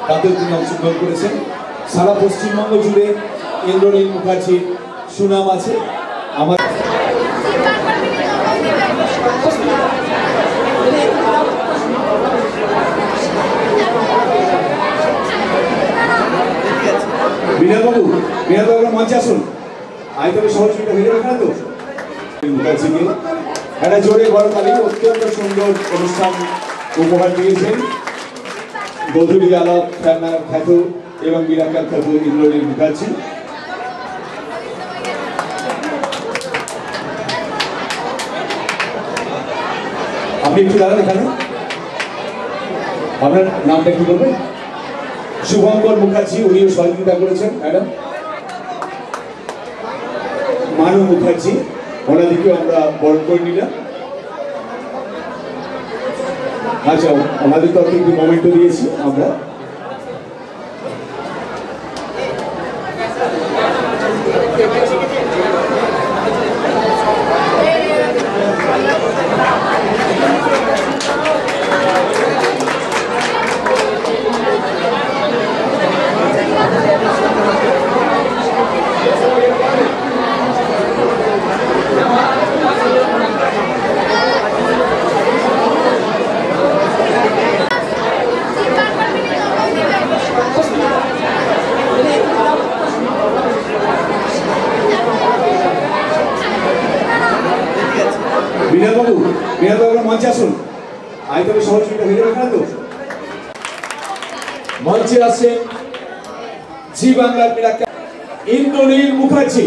তাতেও তিনি অংশগ্রহণ করেছেন। সারা পশ্চিমবঙ্গ জুড়ে ইন্দ্রনীল মুখার্জির সুনাম আছে। আমার বিনোদবাবু মঞ্চে আসুন। আয়তনে সহযোগিতা হয়ে যাবে না তো? মুখার্জিকে একটা জোরে বড়তালি, অত্যন্ত সুন্দর অনুষ্ঠান উপহার দিয়েছেন গধূলি আলাপ খ্যাত এবং বিরাকার খ্যাত ইন্দ্রনীল মুখার্জি। আপনি একটু দাঁড়ান এখানে, আপনার নামটা একটু বলবেন? শুভঙ্কর মুখার্জি, উনিও সহযোগিতা করেছেন। ম্যাডাম মানু মুখার্জি, ওনাদেরকেও আমরা বরণ করে নিলাম। আচ্ছা, আমাদের তরফ থেকে একটু মোমেন্টও দিয়েছি আমরা। বিনোদবাবু মঞ্চে আসুন। আয়তনে সহযোগিতা হয়ে যাবে না তো? মঞ্চে আছে জি বাংলার বিরাকার ইন্দ্রনীল মুখার্জি।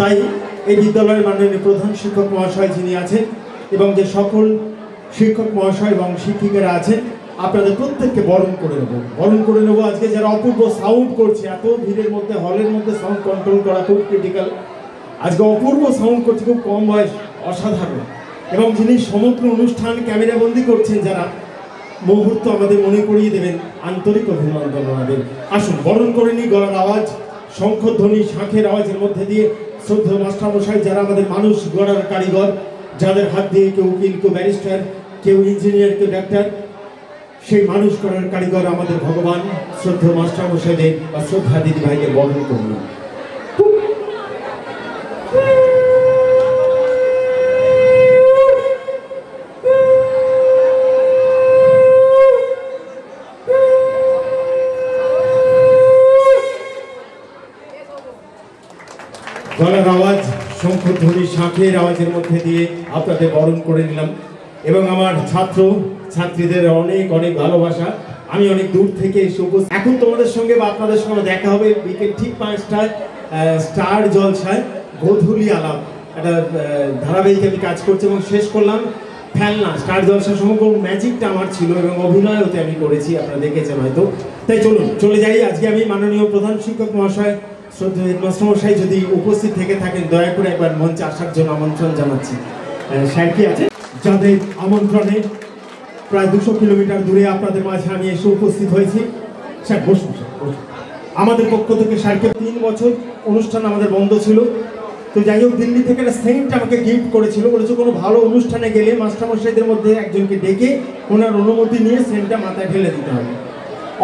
তাই এই বিদ্যালয়ের মাননীয় প্রধান শিক্ষক মহাশয় যিনি আছেন এবং যে সকল শিক্ষক মহাশয় এবং শিক্ষিকারা আছেন আপনাদের প্রত্যেককে বরণ করে নেব আজকে যারা অপূর্ব সাউন্ড করছে এত ভিড়ের মধ্যে হলের মধ্যে সাউন্ড কন্ট্রোল করা খুব ক্রিটিক্যাল আজকে অপূর্ব সাউন্ড করছে খুব কম বয়স অসাধারণ এবং যিনি সমগ্র অনুষ্ঠান ক্যামেরাবন্দি করছেন যারা মুহূর্ত আমাদের মনে করিয়ে দেবেন আন্তরিক অভিনন্দন ওনাদের আসুন বরণ করে নিই গলার আওয়াজ শঙ্খধ্বনি শাঁখের আওয়াজের মধ্যে দিয়ে শ্রদ্ধেয় মাস্টারমশাই যারা আমাদের মানুষ গড়ার কারিগর যাদের হাত দিয়ে কেউ উকিল কেউ ব্যারিস্টার কেউ ইঞ্জিনিয়ার, কেউ ডাক্তার, সেই মানুষ করার কারিগর আমাদের ভগবান শ্রদ্ধেয় মাস্টারমশাইদের বা শ্রদ্ধা দিদি ভাইকে বরণ করল। গলার আওয়াজ, শঙ্খধ্বনি, শাঁখের আওয়াজের মধ্যে দিয়ে আপনাদের বরণ করে নিলাম। এবং আমার ছাত্র ছাত্রীদের অনেক অনেক ভালোবাসা। আমি অনেক দূর থেকে এসে উপস্থিত। এখন তোমাদের সঙ্গে বা আপনাদের সঙ্গে দেখা হবে বিকেল ঠিক 5টায় স্টার জলসায় গোধূলি আলাপ, একটা ধারাবাহিক আমি কাজ করছি এবং শেষ করলাম ফেলনা। স্টার জলসা সমগ্র ম্যাজিকটা আমার ছিল এবং অভিনয় হতে আমি করেছি, আপনারা দেখেছেন হয়তো। তাই চলুন চলে যাই। আজকে আমি মাননীয় প্রধান শিক্ষক মহাশয় শ্রদ্ধেয় হেডমাস্টারমশাই যদি উপস্থিত থেকে থাকেন দয়া করে একবার মঞ্চে আসার জন্য আমন্ত্রণ জানাচ্ছি। স্যার কি আছে যাদের আমন্ত্রণে প্রায় 200 কিলোমিটার দূরে আপনাদের মাঝে আমি এসে উপস্থিত হয়েছি। স্যার বসুন, স্যার বসুন। আমাদের পক্ষ থেকে স্যারকে 3 বছর অনুষ্ঠান আমাদের বন্ধ ছিল, তো যাই হোক দিল্লি থেকে একটা সেন্ট আমাকে গিফট করেছিল। বলেছে কোনো ভালো অনুষ্ঠানে গেলে মাস্টারমশাইদের মধ্যে একজনকে ডেকে ওনার অনুমতি নিয়ে সেন্টটা মাথায় ঢেলে দিতে হবে।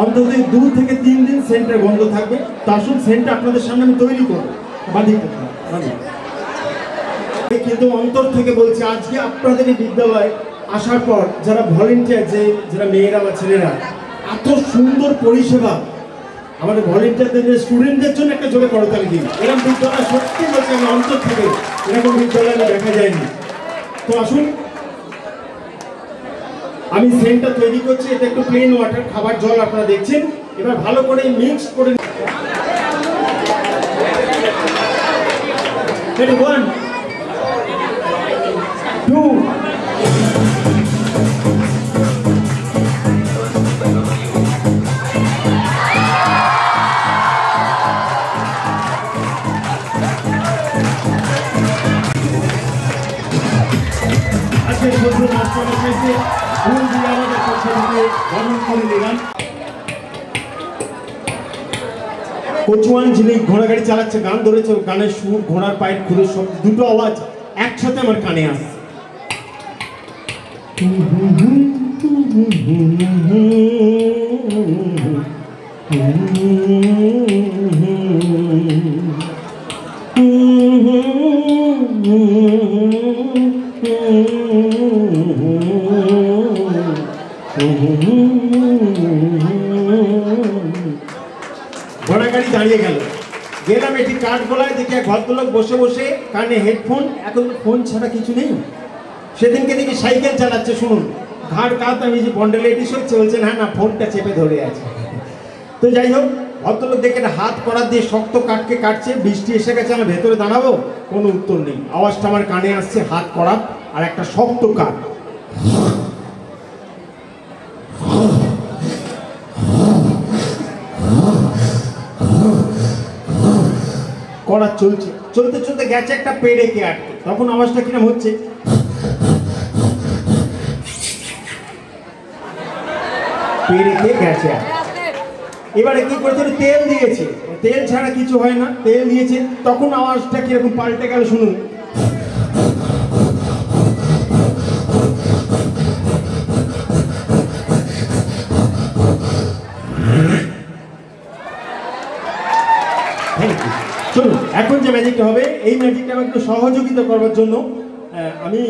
অন্তত 2 থেকে 3 দিন সেন্টার বন্ধ থাকবে। তো আসুন সেন্টটা আপনাদের সামনে আমি তৈরি করবো, বাঁধিয়ে করবো। কিন্তু অন্তর থেকে বলছি আজকে আপনাদের এই বিদ্যালয়ে আসার পর যারা ভলেন্টিয়ার, যারা মেয়েরা বা ছেলেরা, এত সুন্দর পরিষেবা আমাদের ভলেন্টিয়ারদের, স্টুডেন্টদের জন্য একটা জোরে করতালি দিন। এরকম বিদ্যালয় সত্যি বলছি আমি অন্তর থেকে, এরকম বিদ্যালয় দেখা যায়নি। তো আসুন আমি সেন্টটা তৈরি করছি। এটা একটু প্লেন ওয়াটার, খাবার জল আপনারা দেখছেন। এবার ভালো করে মিক্স করে 1 2 আজকে শ্রদ্ধেয় মাস্টারমশাইকে ফুল দিয়ে আমাদের পক্ষ থেকে বরণ করে নিলাম। কচুয়ান যিনি ঘোড়া গাড়ি চালাচ্ছে, গান ধরেছে, গানের সুর, ঘোড়ার পায়ের খুঁড়ে সব দুটো আওয়াজ একসাথে আমার কানে আসে। ঘোড়া গাড়ি দাঁড়িয়ে গেল, গেলাম এটি কাঠগোলায়, দেখি এক ভদ্রলোক বসে বসে কানে হেডফোন, এখন ফোন ছাড়া কিছু নেই। সেদিনকে দেখি সাইকেল চালাচ্ছে, শুনুন ঘাড় কাত, আমি যে বন্ডেল এটি সচ্ছে, বলছেন হ্যাঁ না ফোনটা চেপে ধরে আছে। তো যাই হোক ভদ্রলোক দেখে একটা হাত করা দিয়ে শক্ত কাঠকে কাটছে। বৃষ্টি এসে গেছে, আমি ভেতরে দাঁড়াবো, কোনো উত্তর নেই। আওয়াজটা আমার কানে আসছে, হাত করা আর একটা শক্ত কাঠ। করা চলছে, চলতে চলতে গেছে একটা পেড়েকে আটকে। তখন আওয়াজটা কিরম হচ্ছে, পেড়েকে গেছে। এবারে কি করেছে, তেল দিয়েছে, তেল ছাড়া কিছু হয় না, তেল দিয়েছে। তখন আওয়াজটা কিরকম পাল্টে গেল, শুনুন। চলুন এখন যে ম্যাজিকটা হবে, এই ম্যাজিকটা আমাকে একটু সহযোগিতা করবার জন্য আমি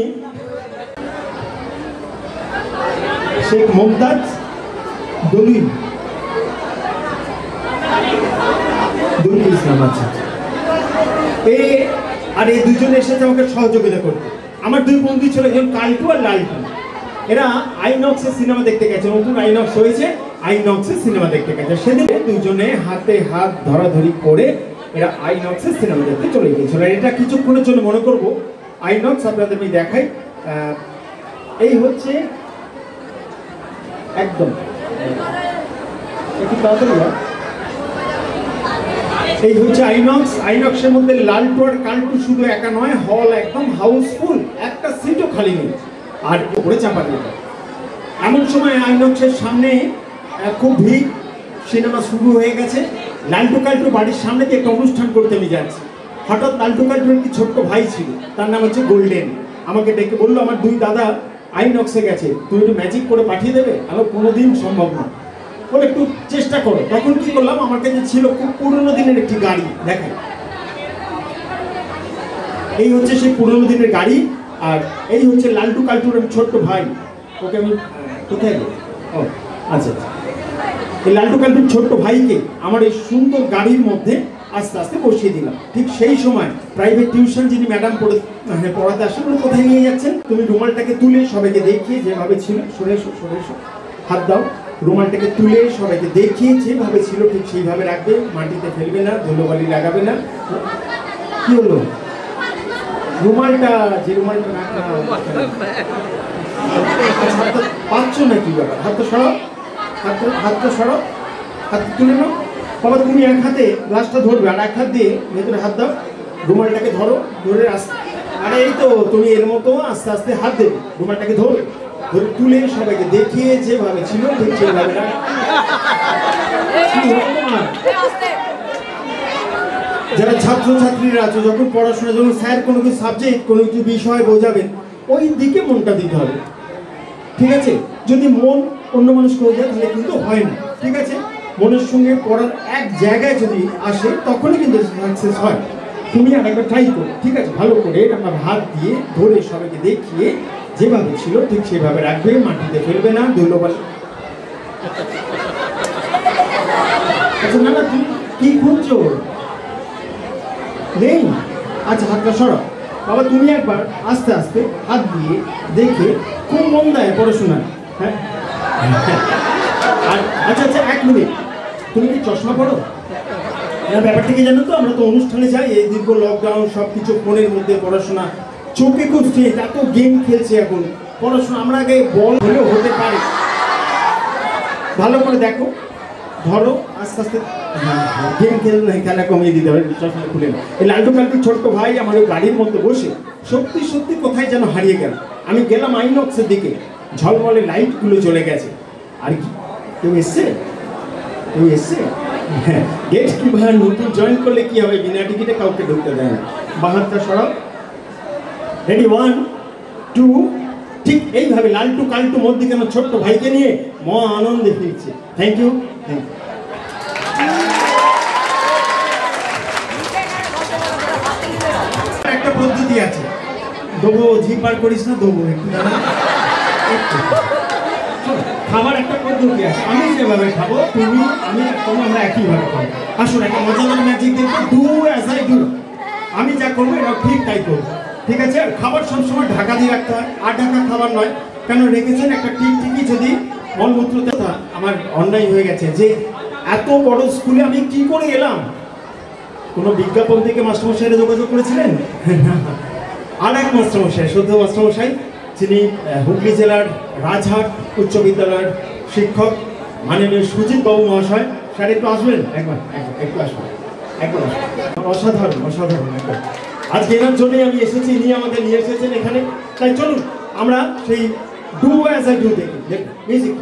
শেখ মুমতাজ দলিল ইসলাম, আচ্ছা আর এই দুজনে এসেছে আমাকে সহযোগিতা করতে। আমার 2 বন্ধু ছিল, একজন কালটু আর লালটু। এরা আইনক্সের সিনেমা দেখতে গেছে, নতুন আইনক্স হয়েছে, আইনক্সের সিনেমা দেখতে গেছে। সেদিন দুজনে হাতে হাত ধরাধরি করে এরা আইনক্সের সিনেমা দেখতে চলে গিয়েছিল। এটা কিছুক্ষণের জন্য মনে করবো আইনক্স আপনাদের আমি দেখাই। এই হচ্ছে একদম একটু তাড়াতাড়ি, এই হচ্ছে আইনক্স। আইনক্সের মধ্যে লালটু আর কালটু শুধু একা নয়, হল একদম হাউসফুল, একটা সিটও খালি নেই, আর উপরে চাপা দিয়ে। এমন সময় আইনক্সের সামনে খুব ভিড়, সিনেমা শুরু হয়ে গেছে। লালটু কালটু বাড়ির সামনে দিয়ে একটা অনুষ্ঠান করতে আমি যাচ্ছি। হঠাৎ লালটু কালটুর একটি ছোট্ট ভাই ছিল, তার নাম হচ্ছে গোল্ডেন। আমাকে ডেকে বললো আমার 2 দাদা আইনক্সে গেছে, তুমি একটু ম্যাজিক করে পাঠিয়ে দেবে? আমার কোনোদিন সম্ভব না, বলে একটু চেষ্টা করো। তখন কি করলাম, আমার কাছে ছিল খুব পুরনো দিনের একটি গাড়ি, দেখেন এই হচ্ছে সেই পুরনো দিনের গাড়ি, আর এই হচ্ছে লালটু কালটুর ছোট্ট ভাই। ওকে আমি কোথায় গেল? ও আচ্ছা, এই লালটু কালটুর ছোট্ট ভাইকে আমার এই সুন্দর গাড়ির মধ্যে আস্তে আস্তে বসিয়ে দিলাম। ঠিক সেই সময় প্রাইভেট টিউশন যিনি ম্যাডাম পড়াতে আসেন, উনি কোথায় নিয়ে যাচ্ছেন, তুমি রুমালটাকে তুলে সবাইকে দেখিয়ে যেভাবে ছিল, সরে এসো হাত দাও, রুমালটাকে তুলে সবাইকে দেখিয়ে যেভাবে ছিল ঠিক সেইভাবে রাখবে, মাটিতে ফেলবে না, ধুলোবালি লাগাবে না। কি হলো? রুমালটা যে রুমালটা পাচ্ছ না, কি ব্যাপার? হাতটা সরাও, হাতটা সরাও, হাত তুলে নাও। বাবা তুমি এক হাতে গ্লাসটা ধরবে আর এক হাত দিয়ে ভেতরে হাত দাও, রুমালটাকে ধরো, ধরে আস্তে, আরে এই তো তুমি এর মতো আস্তে আস্তে হাত দেবে, রুমালটাকে ধরে ধরে তুলে সবাইকে দেখিয়ে যেভাবে ছিল ঠিক সেইভাবে যারা ছাত্রছাত্রীরা আছে, যখন পড়াশোনা, যখন স্যার কোনো কিছু সাবজেক্ট, কোনো কিছু বিষয় বোঝাবেন, ওই দিকে মনটা দিতে হবে, ঠিক আছে? যদি মন অন্য মানুষ হয়ে যায় তাহলে কিন্তু হয় না, ঠিক আছে? মনের সঙ্গে পড়ার এক জায়গায় যদি আসে তখনই কিন্তু সাকসেস হয়। তুমি আর একবার ট্রাই করো, ঠিক আছে? ভালো করে আমার হাত দিয়ে ধরে সবাইকে দেখিয়ে যেভাবে ছিল ঠিক সেভাবে রাখবে, মাটিতে ফেলবে না, ধুলোবালি। আচ্ছা না না, তুমি কি খুঁজছো? নেই? আচ্ছা হাতটা সরাও। বাবা তুমি একবার আস্তে আস্তে হাত দিয়ে দেখে খুব মন দেয় পড়াশোনায়, হ্যাঁ? আর আচ্ছা আচ্ছা, এক মিনিট, তুমি কি চশমা পড়ো? ব্যাপারটা কি জানো তো, আমরা তো অনুষ্ঠানে যাই, এই দীর্ঘ লকডাউন, সব কিছু ফোনের মধ্যে পড়াশোনা, চোখে খুব স্ট্রেস, এত গেম খেলছে এখন, পড়াশোনা আমরা আগে বল হলেও হতে পারে। ভালো করে দেখো, ধরো আস্তে আস্তে, গেম খেলা কমিয়ে দিতে হবে, চশমা খুলে না। এই লালটু কালটু ছোট্ট ভাই আমার ওই গাড়ির মধ্যে বসে সত্যি সত্যি কোথায় যেন হারিয়ে গেল। আমি গেলাম আইনক্সের দিকে, ঝলমলে লাইটগুলো চলে গেছে। আর কি কেউ এসছে? কেউ এসছে? হ্যাঁ, গেট কি ভাই, নতুন জয়েন করলে কি হবে, বিনা টিকিটে কাউকে ঢুকতে দেয় না। বাহারটা সরাও, রেডি, 1 2, ঠিক এইভাবে লালটু কালটু মধ্যিখানে ছোট্ট ভাইকে নিয়ে মহা আনন্দে ফিরছে। Thank you, thank you. একটা পদ্ধতি আছে, দেবো, জি পার করিস না, দেবো একটু খাবার একটা পদ্ধতি আছে, আমি যেভাবে খাবো তুমি আমি আমরা একইভাবে খাবো। আসুন একটা মজাদার ম্যাজিক দেখবো, ডু অ্যাজ আই ডু, আমি যা করবো এটা ঠিক তাই করবো, ঠিক আছে? আর খাবার সবসময় ঢাকা দিয়ে রাখতে হয়, আর ঢাকা খাবার নয়, কেন রেখেছেন একটা ঠিকই যদি মলমূত্রতে, আমার অন্যায় হয়ে গেছে যে এত বড় স্কুলে আমি কি করে এলাম? কোনো বিজ্ঞাপন থেকে মাস্টারমশাইরা যোগাযোগ করেছিলেন? আর এক মাস্টারমশাই, সদ্য মাস্টারমশাই, যিনি হুগলি জেলার রাজহাট উচ্চ বিদ্যালয়ের শিক্ষক, মাননীয় সুজিত বাবু মহাশয়, স্যার একটু আসবেন, একবার একটু আসবেন, একবার আসবেন। অসাধারণ অসাধারণ একবার। আজকে এনার জন্যই আমি এসেছি, ইনি আমাদের নিয়ে এসেছেন এখানে। তাই চলুন আমরা সেই ডু অ্যাজ আই ডু দেখি, মিউজিক।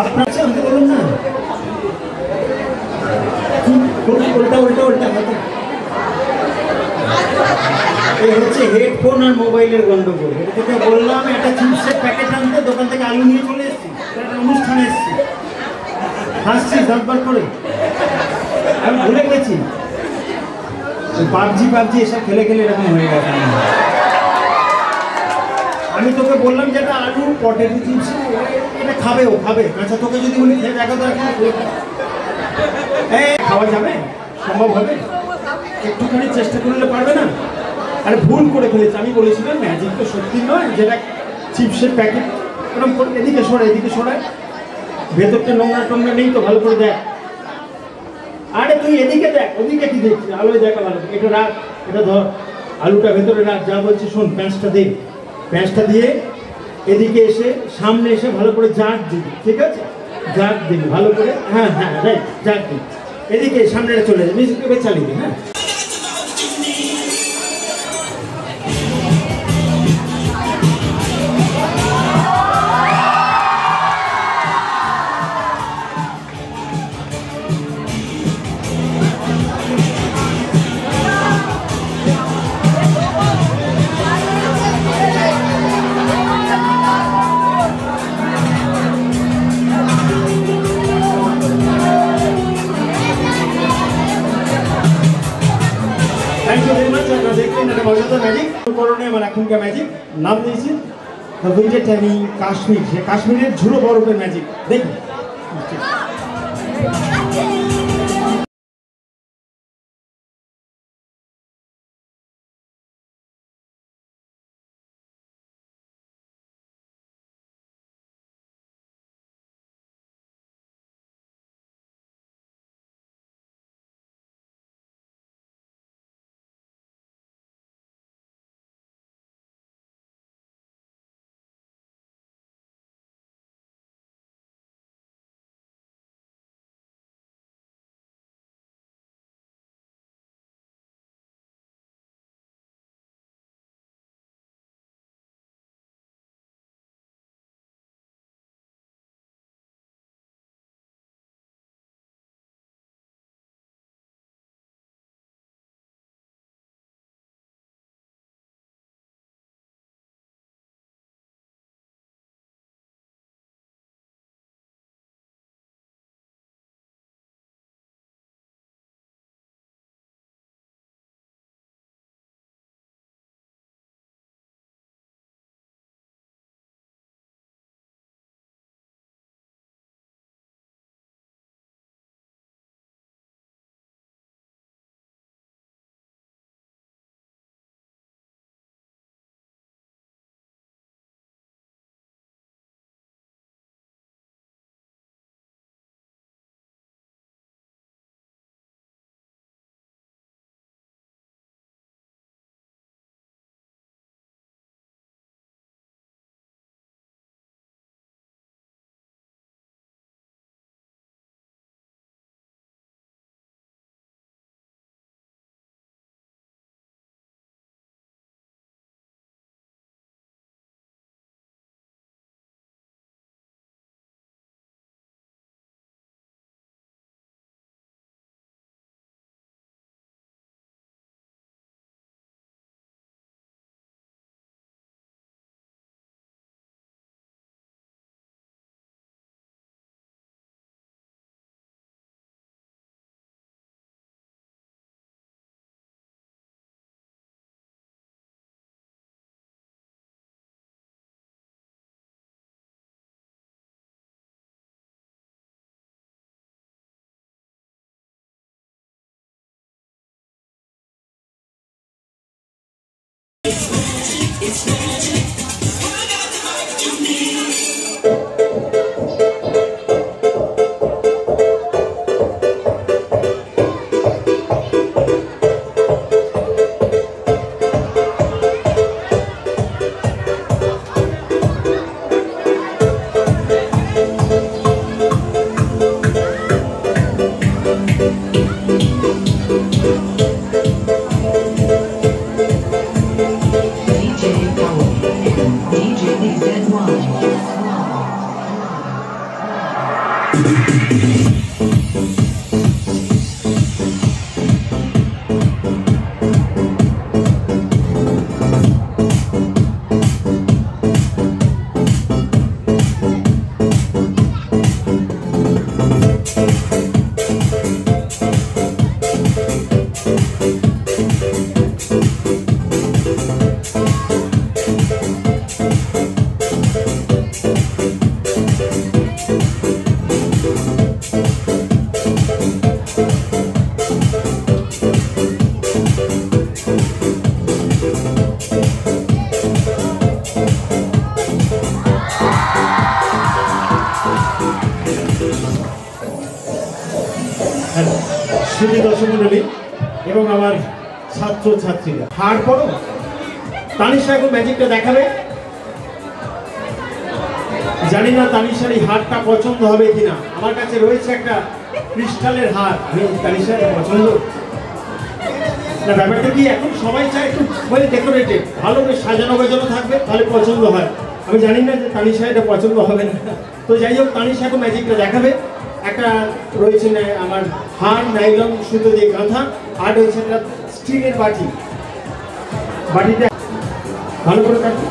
আপনার সাথে বলুন না, উল্টা উল্টা উল্টা এই হচ্ছে হেডফোন আর মোবাইলের গন্ডগোল। তোকে বললাম একটা চিপসের প্যাকেট আনতে, দোকান থেকে আলু নিয়ে চলে এসেছি, একটা অনুষ্ঠানে এসেছি, হাসছি দাঁতবার করে। আমি ভুলে গেছি পাবজি এসব খেলে খেলে এরকম হয়ে গেছে। আমি তোকে বললাম যে একটা আলু পটেটো চিপস এটা খাবে, ও খাবে। আচ্ছা তোকে যদি বলি খেয়ে দেখা তো খাওয়া যাবে, সম্ভব হবে? একটুখানি চেষ্টা করলে পারবে না? আরে ভুল করে ফেলেছে। আমি বলেছিলাম ম্যাজিক তো সত্যি নয়, যেটা চিপসের প্যাকেট এরকম করে এদিকে সরায়, ভেতরটা নোংরা নেই তো, ভালো করে দেখ। আরে তুই এদিকে দেখ, ওদিকে কি দেখছিস? আলোয় দেখা ভালো, এটা রাখ, এটা ধর, আলুটা ভেতরে রাখ। যা বলছি শোন, প্যাঁচটা দিয়ে এদিকে এসে সামনে এসে ভালো করে জাঁক দিবি, ঠিক আছে? জাঁক দিবি ভালো করে, হ্যাঁ রাইট, জাঁক দিবি। এদিকে সামনেটা চলে যাবে, মিউজিক চালিয়ে, হ্যাঁ। Thank you very much. আপনারা দেখলেন একটা মজাদার ম্যাজিক করণে আমার এখনকার ম্যাজিক নাম দিয়েছি ভিজেটানি কাশ্মীর। সে কাশ্মীরের ঝুড়ো বরফের ম্যাজিক দেখুন। It's magic. সুধী দর্শক মণ্ডলী এবং আমার ছাত্র ছাত্রীরা, হার পড়ো। তানিশা এখন ম্যাজিকটা দেখাবে। জানি না তানিশার এই হারটা পছন্দ হবে কিনা। আমার কাছে রয়েছে একটা ক্রিস্টালের হার। তানিশার পছন্দ না? ব্যাপারটা কি, এখন সবাই চায় একটু মানে ডেকোরেটেড, ভালো করে সাজানো গোজানো থাকবে, তাহলে পছন্দ হয়। আমি জানি না যে তানিশা এটা পছন্দ হবে না। তো যাই হোক, তানিশা এখন ম্যাজিকটা দেখাবে। একটা রয়েছে আমার হার নাইলন সুতো দিয়ে গাঁথা, আর রয়েছে একটা স্টিলের বাটি। বাটিটা ভালো করে কাটবে।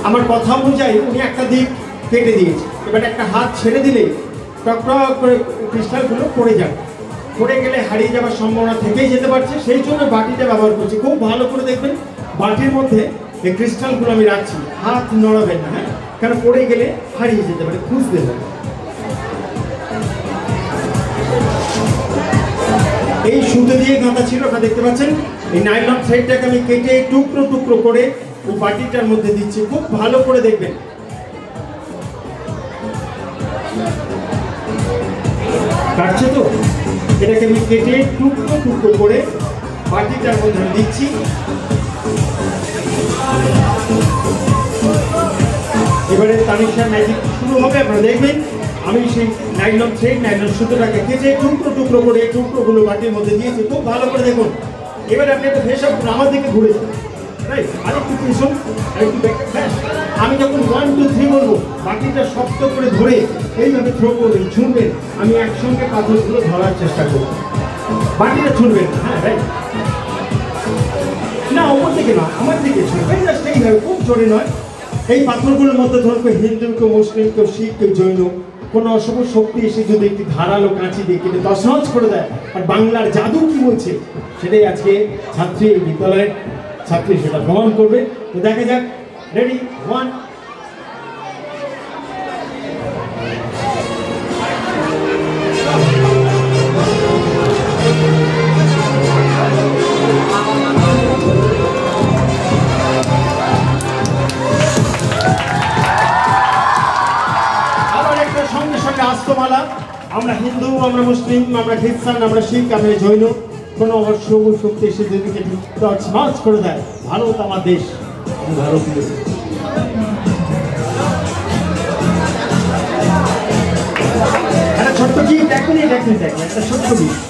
আমার কথা অনুযায়ী উনি একটা দিক কেটে দিয়েছে, এবার একটা হাত ছেড়ে দিলে টক টক করে ক্রিস্টালগুলো পড়ে যাবে। পড়ে গেলে হারিয়ে যাওয়ার সম্ভাবনা থেকেই যেতে পারছে, সেই জন্য বাটিটা ব্যবহার করছি। খুব ভালো করে দেখবেন, বাটির মধ্যে এই ক্রিস্টালগুলো আমি রাখছি। হাত নড়াবেন না, হ্যাঁ, কেন পড়ে গেলে হারিয়ে যেতে পারে, খুঁজতে হবে। এই সুতো দিয়ে গাঁথা ছিল, আপনারা দেখতে পাচ্ছেন। এই নাইলন থ্রেডটাকে আমি কেটে টুকরো টুকরো করে ওই বাটিটার মধ্যে দিচ্ছি। খুব ভালো করে দেখবেন। কাটছে তো? এটাকে আমি কেটে টুকরো টুকরো করে বাটিটার মধ্যে দিচ্ছি। এবারে তানিশার ম্যাজিক শুরু হবে, আপনারা দেখবেন। আমি সেই নাইলন থ্রেড, নাইলন সুতোটাকে কেটে টুকরো টুকরো করে টুকরোগুলো বাটির মধ্যে দিয়েছি। খুব ভালো করে দেখুন। এবারে আপনি একটা ফেস আপ আমার দিকে ঘুরে যান, রাইট? আরেকটু পিছন, আরেকটু ব্যাস। আমি যখন 1 2 3 বলবো, বাটিটা শক্ত করে ধরে এইভাবে থ্রো করবেন, ছুঁড়বেন। আমি একসঙ্গে পাথরগুলো ধরার চেষ্টা করব। বাটিটা ছুঁড়বেন, হ্যাঁ, রাইট? না, ওপর থেকে না, আমার দিকে ছুঁড়বেন, জাস্ট এইভাবে, খুব জোরে নয়। এই পাথরগুলোর মধ্যে ধরুন কেউ হিন্দু, কেউ মুসলিম, কেউ শিখ, কেউ জৈন, কোনো অশুভ শক্তি এসে যদি একটি ধারালো কাঁচি দিয়ে কেটে তছনছ করে দেয়, আর বাংলার জাদু কি বলছে সেটাই আজকে ছাত্রী, এই বিদ্যালয়ের ছাত্রী সেটা প্রমাণ করবে। তো দেখা যাক। রেডি, 1। আস্তমালা। আমরা হিন্দু, আমরা মুসলিম, আমরা খ্রিস্টান, আমরা শিখ, আমরা জৈন, কোনো অশুভ শক্তি এসে যদি তছনছ করে দেয়, ভারত আমার দেশ, ভারতীয়। একটা ছোট্ট গিফট, এখনই একটা ছোট্ট গিফট।